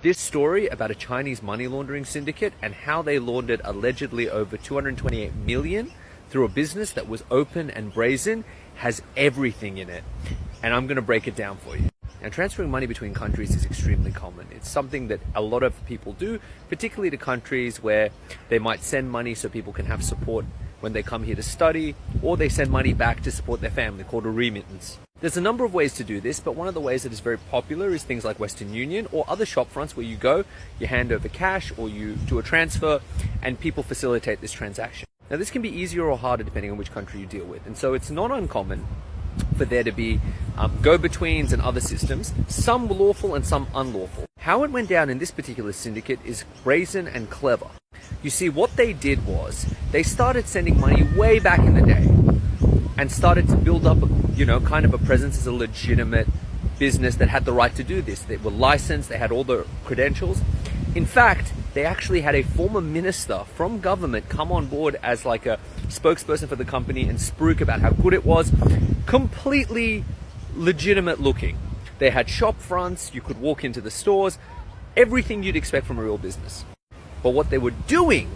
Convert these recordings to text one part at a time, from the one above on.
This story about a Chinese money laundering syndicate and how they laundered allegedly over 228 million through a business that was open and brazen has everything in it. And I'm going to break it down for you. Now, transferring money between countries is extremely common. It's something that a lot of people do, particularly to countries where they might send money so people can have support when they come here to study, or they send money back to support their family, called a remittance. There's a number of ways to do this, but one of the ways that is very popular is things like Western Union or other shop fronts where you go, you hand over cash or you do a transfer and people facilitate this transaction. Now, this can be easier or harder depending on which country you deal with. And so it's not uncommon for there to be go-betweens and other systems, some lawful and some unlawful. How it went down in this particular syndicate is brazen and clever. You see, what they did was they started sending money way back in the day and started to build up, kind of a presence as a legitimate business that had the right to do this. They were licensed, they had all the credentials. In fact, they actually had a former minister from government come on board as like a spokesperson for the company and spruik about how good it was. Completely legitimate looking. They had shop fronts, you could walk into the stores, everything you'd expect from a real business. But what they were doing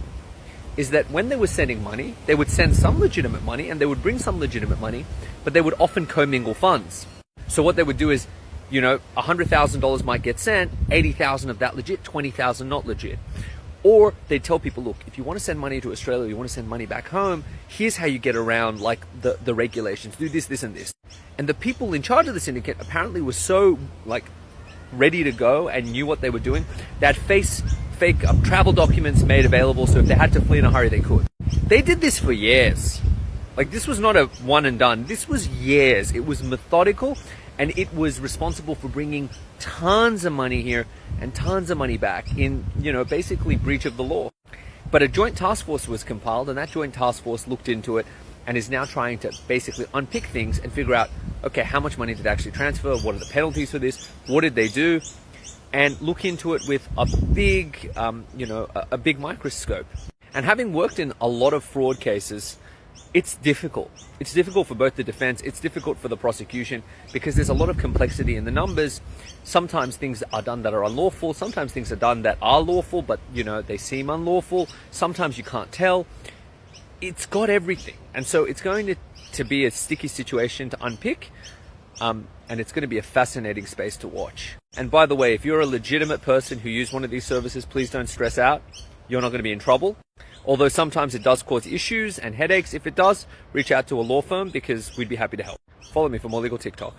is that when they were sending money, they would send some legitimate money and they would bring some legitimate money, but they would often commingle funds. So what they would do is, $100,000 might get sent, 80,000 of that legit, 20,000 not legit. Or they'd tell people, look, if you want to send money to Australia, you want to send money back home, here's how you get around like the regulations. Do this, this, and this. And the people in charge of the syndicate apparently were so ready to go and knew what they were doing. They had fake travel documents made available, so if they had to flee in a hurry, they could. They did this for years. This was not a one and done. This was years. It was methodical, and it was responsible for bringing tons of money here and tons of money back in, basically breach of the law. But a joint task force was compiled, and that joint task force looked into it and is now trying to basically unpick things and figure out, okay, how much money did they actually transfer? What are the penalties for this? What did they do? And look into it with a big, a big microscope. And having worked in a lot of fraud cases, it's difficult. It's difficult for both the defense, it's difficult for the prosecution, because there's a lot of complexity in the numbers. Sometimes things are done that are unlawful, sometimes things are done that are lawful, but they seem unlawful. Sometimes you can't tell. It's got everything. And so it's going to be a sticky situation to unpick. And it's going to be a fascinating space to watch. And by the way, if you're a legitimate person who used one of these services, please don't stress out. You're not going to be in trouble. Although sometimes it does cause issues and headaches. If it does, reach out to a law firm because we'd be happy to help. Follow me for more legal TikTok.